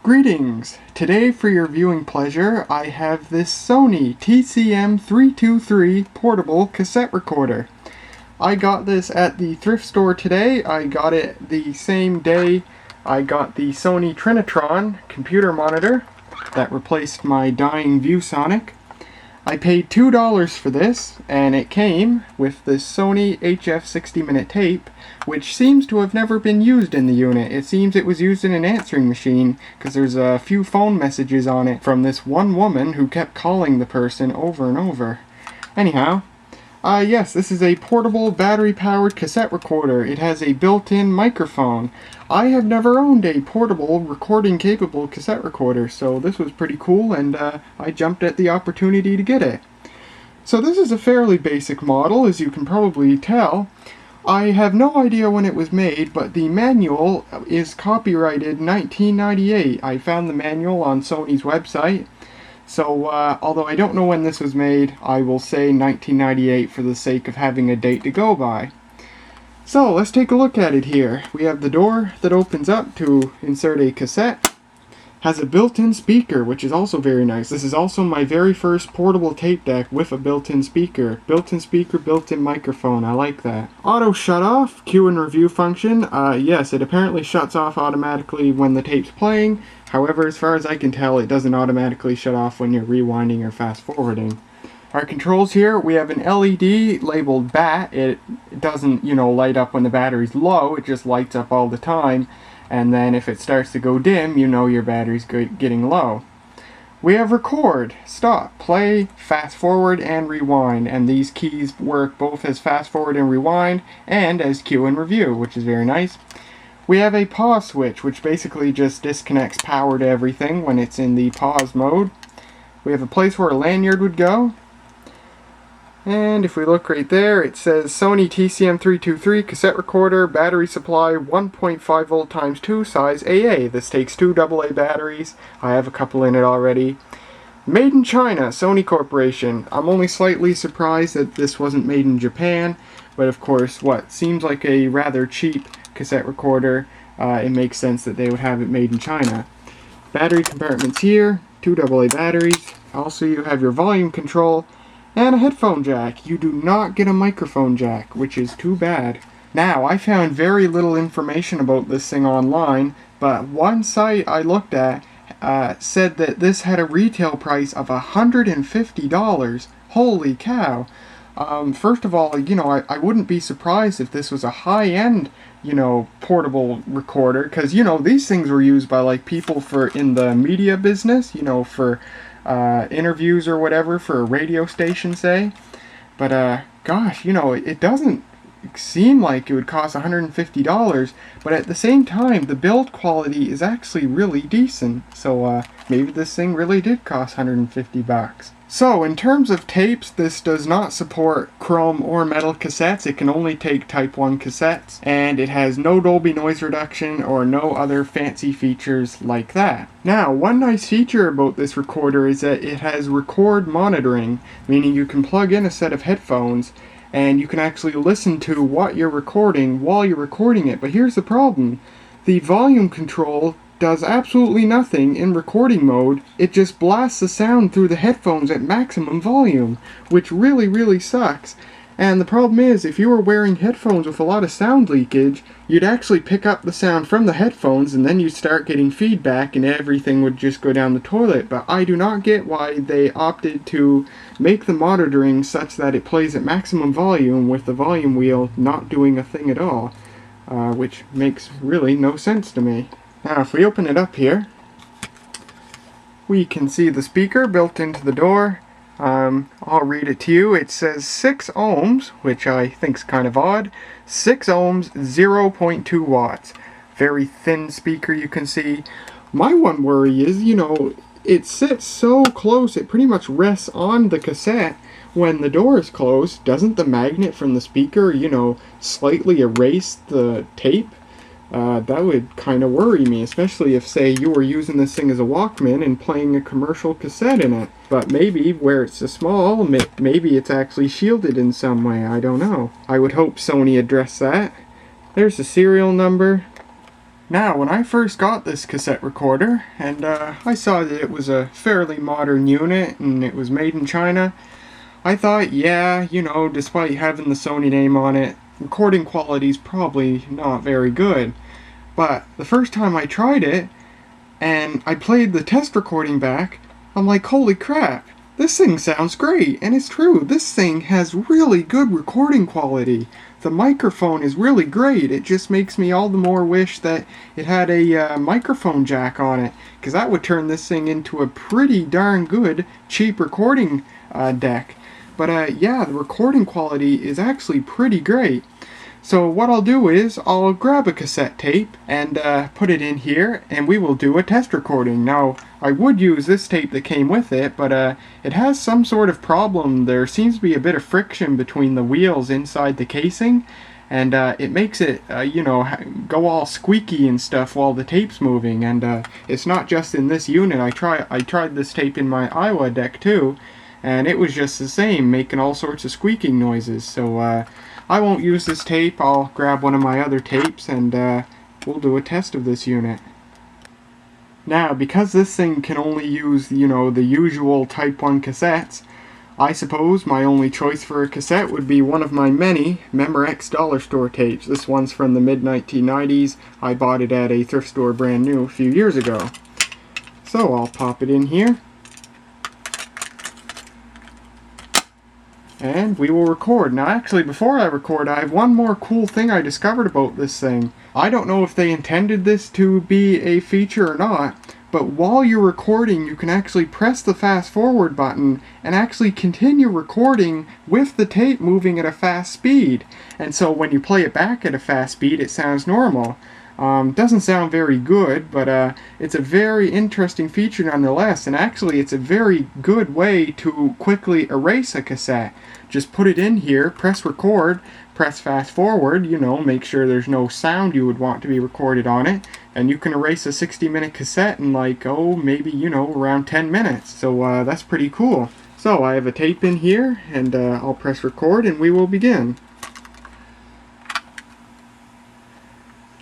Greetings! Today for your viewing pleasure I have this Sony TCM-323 portable cassette recorder. I got this at the thrift store today. I got it the same day I got the Sony Trinitron computer monitor that replaced my dying ViewSonic. I paid $2 for this, and it came with this Sony HF 60-minute tape, which seems to have never been used in the unit. It seems it was used in an answering machine, because there's a few phone messages on it from this one woman who kept calling the person over and over. Anyhow, yes, this is a portable battery-powered cassette recorder. It has a built-in microphone. I have never owned a portable recording-capable cassette recorder, so this was pretty cool, and I jumped at the opportunity to get it. So this is a fairly basic model, as you can probably tell. I have no idea when it was made, but the manual is copyrighted 1998. I found the manual on Sony's website. So, although I don't know when this was made, I will say 1998 for the sake of having a date to go by. So, let's take a look at it here. We have the door that opens up to insert a cassette. Has a built-in speaker, which is also very nice. This is also my very first portable tape deck with a built-in speaker. Built-in speaker, built-in microphone. I like that. Auto shut-off, cue and review function. Yes, it apparently shuts off automatically when the tape's playing. However, as far as I can tell, it doesn't automatically shut off when you're rewinding or fast-forwarding. Our controls here, we have an LED labeled BAT. It doesn't, light up when the battery's low. It just lights up all the time. And then if it starts to go dim, you know your battery's getting low. We have record, stop, play, fast forward, and rewind. And these keys work both as fast forward and rewind, and as cue and review, which is very nice. We have a pause switch, which basically just disconnects power to everything when it's in the pause mode. We have a place where a lanyard would go. And if we look right there, it says Sony TCM-323 cassette recorder, battery supply 1.5 volt times 2, size AA. This takes 2 AA batteries. I have a couple in it already. Made in China, Sony Corporation. I'm only slightly surprised that this wasn't made in Japan, but of course, what seems like a rather cheap cassette recorder, it makes sense that they would have it made in China. Battery compartments here, 2 AA batteries. Also, you have your volume control and a headphone jack. You do not get a microphone jack, which is too bad. Now, I found very little information about this thing online, but one site I looked at said that this had a retail price of $150. Holy cow! First of all, I wouldn't be surprised if this was a high-end, portable recorder, because, these things were used by, like, people in the media business, for interviews or whatever for a radio station, say. But, gosh, it doesn't seem like it would cost $150, but at the same time, the build quality is actually really decent. So, maybe this thing really did cost $150. So, in terms of tapes, this does not support chrome or metal cassettes. It can only take Type 1 cassettes, and it has no Dolby noise reduction or no other fancy features like that. Now, one nice feature about this recorder is that it has record monitoring, meaning you can plug in a set of headphones and you can actually listen to what you're recording while you're recording it. But here's the problem. The volume control does absolutely nothing in recording mode. It just blasts the sound through the headphones at maximum volume, which really sucks. And the problem is, if you were wearing headphones with a lot of sound leakage, you'd actually pick up the sound from the headphones and then you'd start getting feedback and everything would just go down the toilet. But I do not get why they opted to make the monitoring such that it plays at maximum volume with the volume wheel not doing a thing at all, which makes really no sense to me. Now, if we open it up here, we can see the speaker built into the door. I'll read it to you. It says 6 ohms, which I think is kind of odd. 6 ohms, 0.2 watts. Very thin speaker, you can see. My one worry is, it sits so close, it pretty much rests on the cassette. When the door is closed, doesn't the magnet from the speaker, slightly erase the tape? That would kind of worry me, especially if, say, you were using this thing as a Walkman and playing a commercial cassette in it. But maybe, where it's so small, maybe it's actually shielded in some way, I don't know. I would hope Sony addressed that. There's the serial number. Now, when I first got this cassette recorder, and I saw that it was a fairly modern unit and it was made in China, I thought, yeah, you know, despite having the Sony name on it, recording quality's probably not very good. But the first time I tried it, and I played the test recording back, I'm like, holy crap, this thing sounds great. And it's true, this thing has really good recording quality. The microphone is really great. It just makes me all the more wish that it had a microphone jack on it, because that would turn this thing into a pretty darn good, cheap recording deck. But yeah, the recording quality is actually pretty great. So what I'll do is I'll grab a cassette tape and put it in here, and we will do a test recording. Now, I would use this tape that came with it, but it has some sort of problem. There seems to be a bit of friction between the wheels inside the casing, and it makes it, you know, go all squeaky and stuff while the tape's moving. And it's not just in this unit. I tried this tape in my Iowa deck too, and it was just the same, making all sorts of squeaking noises. So I won't use this tape. I'll grab one of my other tapes and we'll do a test of this unit. Now, because this thing can only use, you know, the usual Type 1 cassettes, I suppose my only choice for a cassette would be one of my many Memorex dollar store tapes. This one's from the mid-1990s. I bought it at a thrift store brand new a few years ago. So I'll pop it in here. And we will record. Now actually, before I record, I have one more cool thing I discovered about this thing. I don't know if they intended this to be a feature or not, but while you're recording, you can actually press the fast forward button and actually continue recording with the tape moving at a fast speed. And so when you play it back at a fast speed, it sounds normal. Doesn't sound very good, but it's a very interesting feature nonetheless, and actually it's a very good way to quickly erase a cassette. Just put it in here, press record, press fast forward, you know, make sure there's no sound you would want to be recorded on it, and you can erase a 60-minute cassette in like, oh, maybe, you know, around 10 minutes. So that's pretty cool. So I have a tape in here, and I'll press record and we will begin.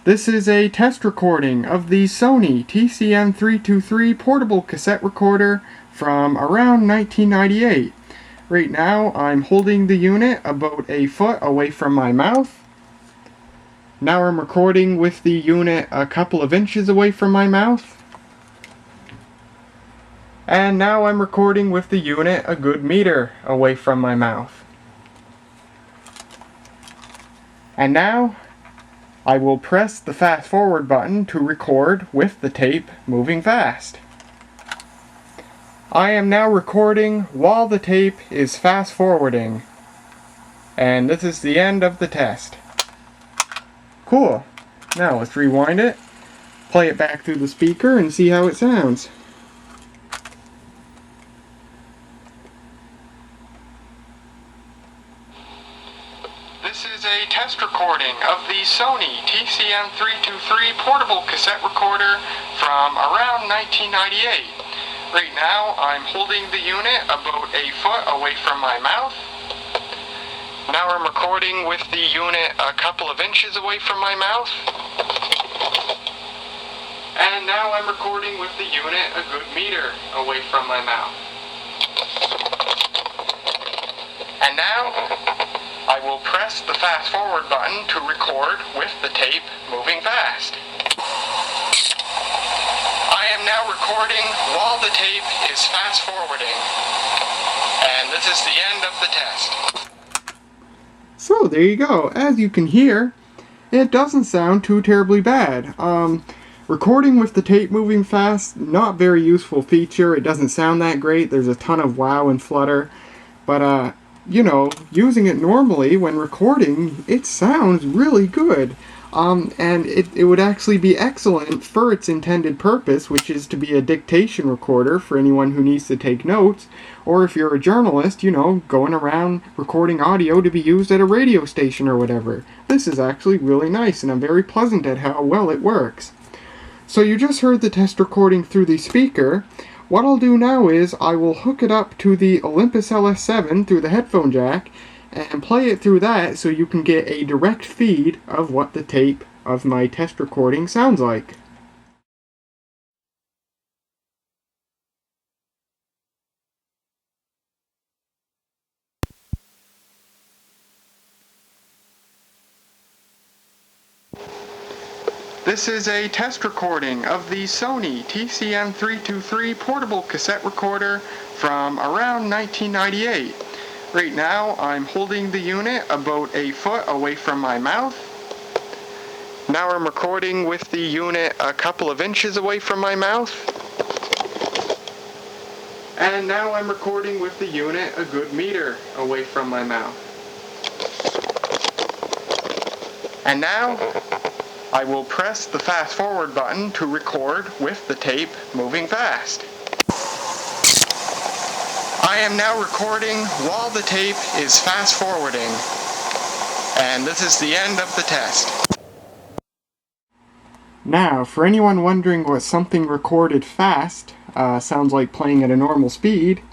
This is a test recording of the Sony TCM-323 portable cassette recorder from around 1998. Right now I'm holding the unit about a foot away from my mouth. Now I'm recording with the unit a couple of inches away from my mouth. And now I'm recording with the unit a good meter away from my mouth. And now I will press the fast forward button to record with the tape moving fast. I am now recording while the tape is fast forwarding. And this is the end of the test. Cool. Now let's rewind it, play it back through the speaker and see how it sounds. This is a test recording of the Sony TCM-323 portable cassette recorder from around 1998. Right now I'm holding the unit about a foot away from my mouth. Now I'm recording with the unit a couple of inches away from my mouth. And now I'm recording with the unit a good meter away from my mouth. And now I will press the fast forward button to record with the tape moving fast. I am now recording while the tape is fast forwarding. And this is the end of the test. So there you go. As you can hear, it doesn't sound too terribly bad. Recording with the tape moving fast, not very useful feature. It doesn't sound that great. There's a ton of wow and flutter. But you know, using it normally when recording, it sounds really good. And it would actually be excellent for its intended purpose, which is to be a dictation recorder for anyone who needs to take notes, or if you're a journalist, you know, going around recording audio to be used at a radio station or whatever. This is actually really nice, and I'm very pleasant at how well it works. So you just heard the test recording through the speaker. What I'll do now is I will hook it up to the Olympus LS7 through the headphone jack and play it through that so you can get a direct feed of what the tape of my test recording sounds like. This is a test recording of the Sony TCM-323 portable cassette recorder from around 1998. Right now I'm holding the unit about a foot away from my mouth. Now I'm recording with the unit a couple of inches away from my mouth. And now I'm recording with the unit a good meter away from my mouth. And now I will press the fast forward button to record with the tape moving fast. I am now recording while the tape is fast forwarding. And this is the end of the test. Now, for anyone wondering what something recorded fast sounds like playing at a normal speed,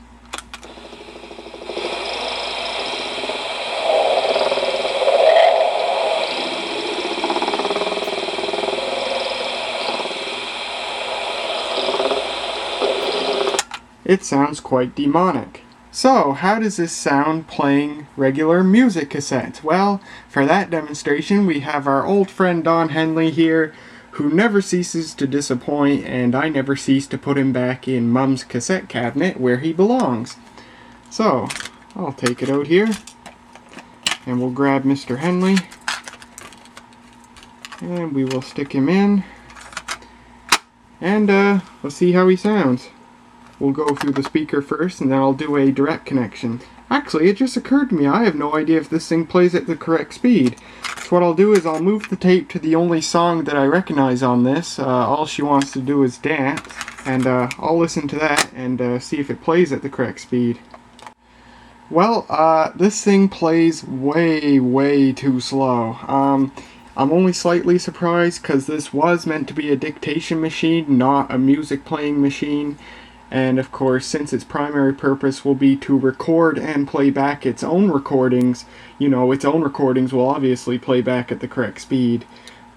it sounds quite demonic. So, how does this sound playing regular music cassettes? Well, for that demonstration we have our old friend Don Henley here, who never ceases to disappoint, and I never cease to put him back in Mum's cassette cabinet where he belongs. So, I'll take it out here, and we'll grab Mr. Henley, and we will stick him in, and let's see how he sounds. We'll go through the speaker first, and then I'll do a direct connection. Actually, it just occurred to me, I have no idea if this thing plays at the correct speed. So what I'll do is I'll move the tape to the only song that I recognize on this. All She Wants to Do Is Dance. And I'll listen to that and see if it plays at the correct speed. Well, this thing plays way too slow. I'm only slightly surprised because this was meant to be a dictation machine, not a music playing machine. And of course, since its primary purpose will be to record and play back its own recordings, you know, its own recordings will obviously play back at the correct speed.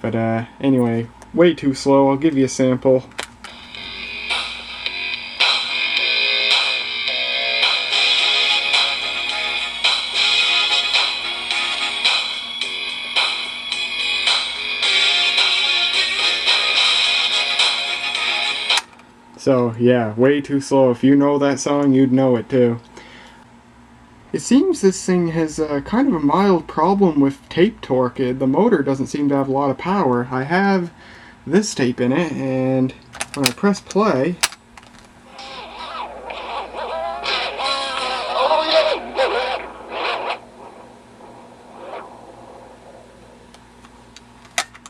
But anyway, way too slow. I'll give you a sample. So, yeah, way too slow. If you know that song, you'd know it too. It seems this thing has kind of a mild problem with tape torque. The motor doesn't seem to have a lot of power. I have this tape in it, and when I press play,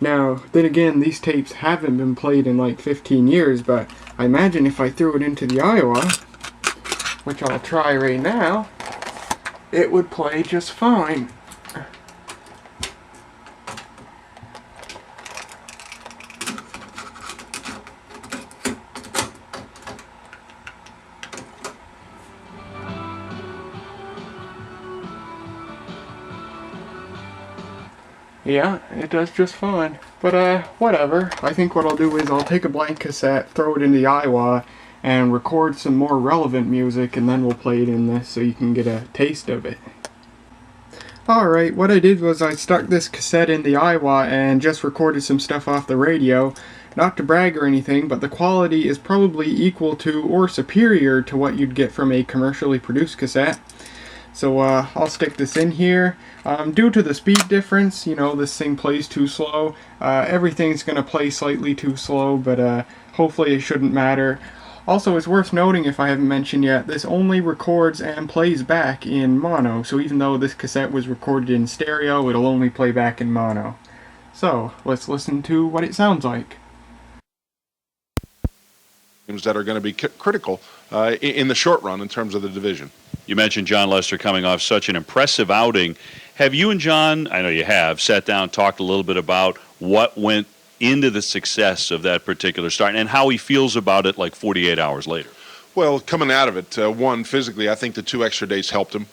now, then again, these tapes haven't been played in like 15 years, but I imagine if I threw it into the Iowa, which I'll try right now, it would play just fine. Yeah, it does just fine. But whatever. I think what I'll do is I'll take a blank cassette, throw it in the Iowa, and record some more relevant music, and then we'll play it in this so you can get a taste of it. Alright, what I did was I stuck this cassette in the Iowa and just recorded some stuff off the radio. Not to brag or anything, but the quality is probably equal to or superior to what you'd get from a commercially produced cassette. So I'll stick this in here. Due to the speed difference, you know, this thing plays too slow. Everything's going to play slightly too slow, but hopefully it shouldn't matter. Also, it's worth noting, if I haven't mentioned yet, this only records and plays back in mono. So even though this cassette was recorded in stereo, it'll only play back in mono. So, let's listen to what it sounds like. That are going to be critical in the short run in terms of the division. You mentioned John Lester coming off such an impressive outing. Have you and John, I know you have, sat down, talked a little bit about what went into the success of that particular start and how he feels about it like 48 hours later? Well, coming out of it, one, physically, I think the 2 extra days helped him.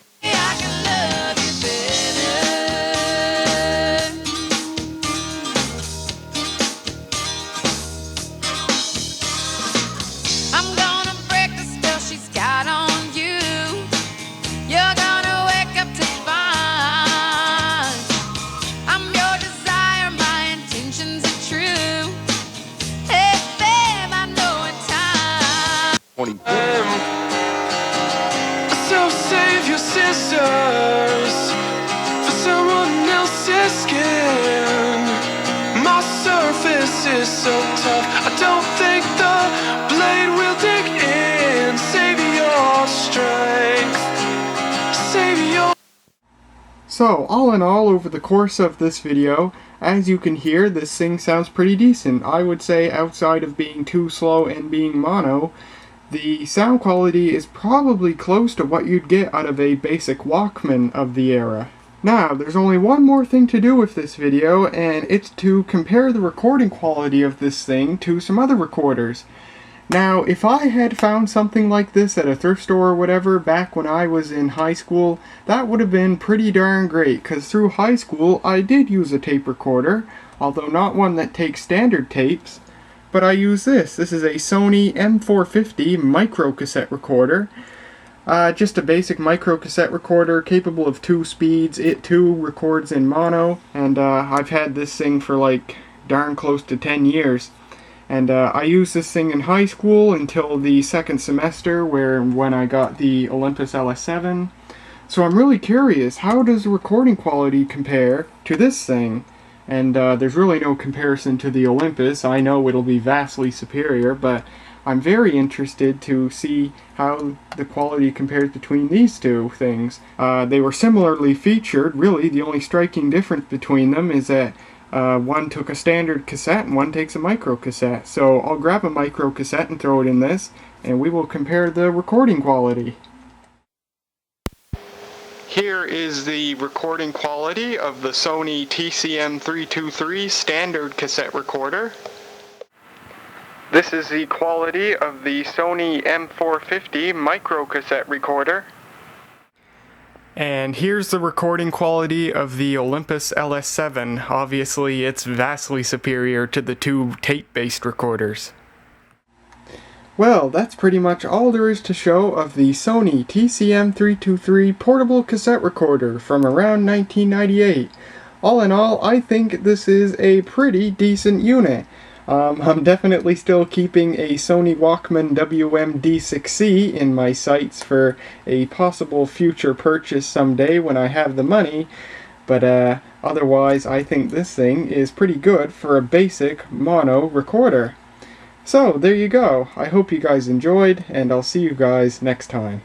20. So save your scissors for someone else's skin. My surface is so tough, I don't think the blade will dig in. Save your strength, save your... So, all in all, over the course of this video, as you can hear, this thing sounds pretty decent. I would say, outside of being too slow and being mono, the sound quality is probably close to what you'd get out of a basic Walkman of the era. Now, there's only one more thing to do with this video, and it's to compare the recording quality of this thing to some other recorders. Now, if I had found something like this at a thrift store or whatever back when I was in high school, that would have been pretty darn great, because through high school I did use a tape recorder, although not one that takes standard tapes. But I use this. This is a Sony M450 micro cassette recorder. Just a basic micro cassette recorder capable of 2 speeds. It too records in mono, and I've had this thing for like darn close to 10 years. And I used this thing in high school until the second semester when I got the Olympus LS7. So I'm really curious, how does the recording quality compare to this thing? And there's really no comparison to the Olympus. I know it'll be vastly superior, but I'm very interested to see how the quality compares between these two things. They were similarly featured. Really, the only striking difference between them is that one took a standard cassette and one takes a micro cassette. So I'll grab a micro cassette and throw it in this, and we will compare the recording quality. Here is the recording quality of the Sony TCM-323 standard cassette recorder. This is the quality of the Sony M450 micro cassette recorder. And here's the recording quality of the Olympus LS7. Obviously, it's vastly superior to the two tape-based recorders. Well, that's pretty much all there is to show of the Sony TCM-323 portable cassette recorder from around 1998. All in all, I think this is a pretty decent unit. I'm definitely still keeping a Sony Walkman WM-D6C in my sights for a possible future purchase someday when I have the money, but otherwise I think this thing is pretty good for a basic mono recorder. So, there you go. I hope you guys enjoyed, and I'll see you guys next time.